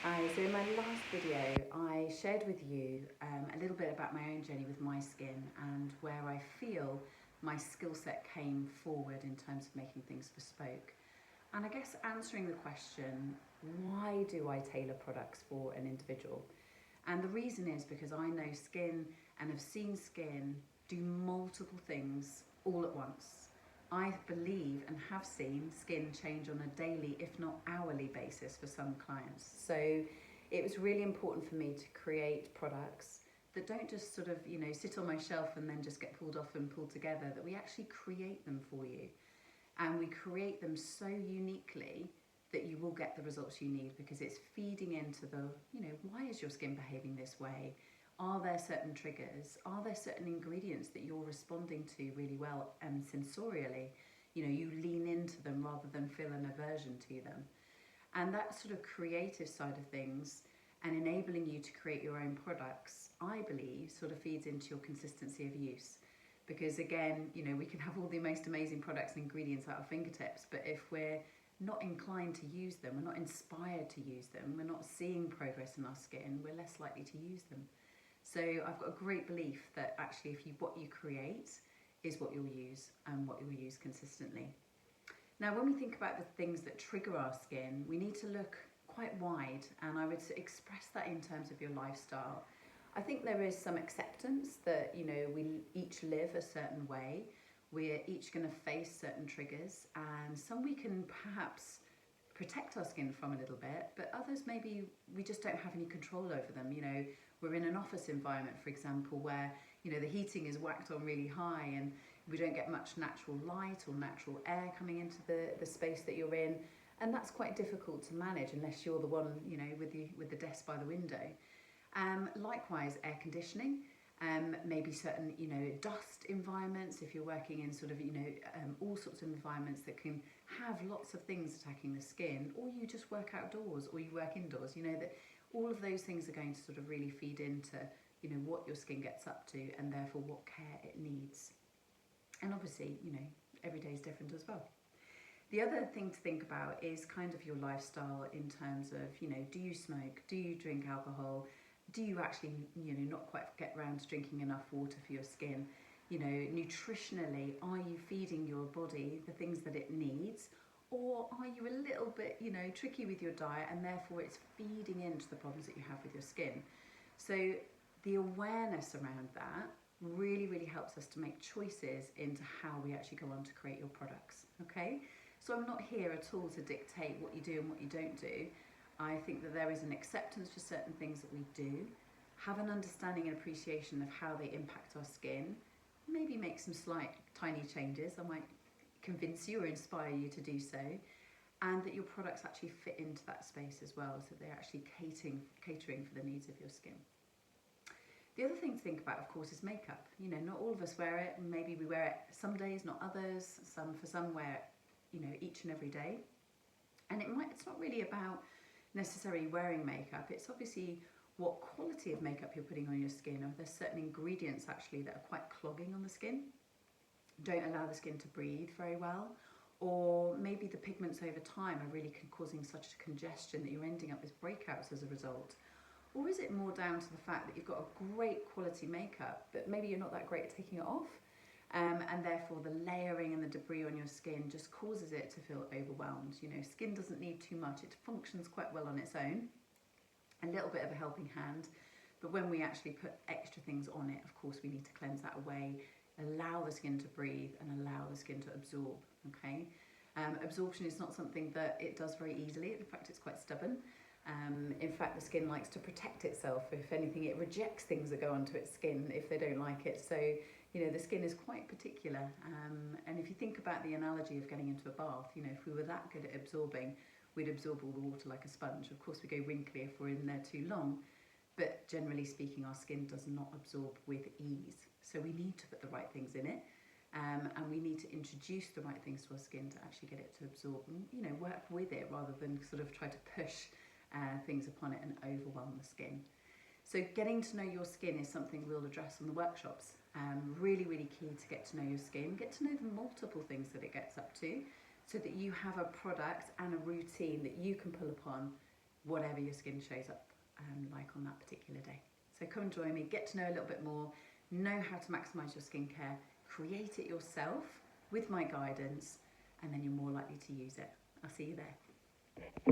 Hi, so in my last video, I shared with you a little bit about my own journey with my skin and where I feel my skill set came forward in terms of making things bespoke. And I guess answering the question, why do I tailor products for an individual? And the reason is because I know skin and have seen skin do multiple things all at once. I believe and have seen skin change on a daily, if not hourly basis for some clients. So it was really important for me to create products that don't just sort of, sit on my shelf and then just get pulled off and pulled together, that we actually create them for you. And we create them so uniquely that you will get the results you need, because it's feeding into the, why is your skin behaving this way? Are there certain triggers? Are there certain ingredients that you're responding to really well and sensorially? You lean into them rather than feel an aversion to them. And that sort of creative side of things and enabling you to create your own products, I believe, sort of feeds into your consistency of use. Because again, we can have all the most amazing products and ingredients at our fingertips, but if we're not inclined to use them, we're not inspired to use them, we're not seeing progress in our skin, we're less likely to use them. So I've got a great belief that actually what you create is what you'll use and what you'll use consistently. Now, when we think about the things that trigger our skin, we need to look quite wide, and I would express that in terms of your lifestyle. I think there is some acceptance that, we each live a certain way. We're each going to face certain triggers, and some we can perhaps protect our skin from a little bit, but others maybe we just don't have any control over them. We're in an office environment, for example, where the heating is whacked on really high and we don't get much natural light or natural air coming into the space that you're in, and that's quite difficult to manage unless you're the one with the desk by the window. Likewise, air conditioning. Maybe certain, dust environments, if you're working in sort of, all sorts of environments that can have lots of things attacking the skin, or you just work outdoors or you work indoors, that all of those things are going to sort of really feed into, what your skin gets up to and therefore what care it needs. And obviously, every day is different as well. The other thing to think about is kind of your lifestyle in terms of, do you smoke? Do you drink alcohol? Do you actually, not quite get around to drinking enough water for your skin? Nutritionally, are you feeding your body the things that it needs? Or are you a little bit, tricky with your diet, and therefore it's feeding into the problems that you have with your skin? So the awareness around that really, really helps us to make choices into how we actually go on to create your products, okay? So I'm not here at all to dictate what you do and what you don't do. I think that there is an acceptance for certain things that we do, have an understanding and appreciation of how they impact our skin, maybe make some slight tiny changes. I might convince you or inspire you to do so, and that your products actually fit into that space as well, so they're actually catering for the needs of your skin. The other thing to think about, of course, is makeup. Not all of us wear it. Maybe we wear it some days, not others. Some wear it, each and every day. And it's not really about necessarily wearing makeup. It's obviously what quality of makeup you're putting on your skin. Are there certain ingredients actually that are quite clogging on the skin, don't allow the skin to breathe very well, or maybe the pigments over time are really causing such a congestion that you're ending up with breakouts as a result? Or is it more down to the fact that you've got a great quality makeup, but maybe you're not that great at taking it off, and therefore the layering and the debris on your skin just causes it to feel overwhelmed? Skin doesn't need too much. It functions quite well on its own, a little bit of a helping hand, but when we actually put extra things on it, of course, we need to cleanse that away, allow the skin to breathe and allow the skin to absorb, okay? Absorption is not something that it does very easily. In fact, it's quite stubborn. In fact, the skin likes to protect itself. If anything, it rejects things that go onto its skin if they don't like it. So, the skin is quite particular. And if you think about the analogy of getting into a bath, if we were that good at absorbing, we'd absorb all the water like a sponge. Of course, we go wrinkly if we're in there too long, but generally speaking, our skin does not absorb with ease. So we need to put the right things in it. And we need to introduce the right things to our skin to actually get it to absorb and, work with it rather than sort of try to push things upon it and overwhelm the skin. So getting to know your skin is something we'll address on the workshops. Really, really key to get to know your skin, get to know the multiple things that it gets up to, so that you have a product and a routine that you can pull upon whatever your skin shows up like on that particular day. So come and join me, get to know a little bit more, know how to maximise your skincare, create it yourself with my guidance, and then you're more likely to use it. I'll see you there.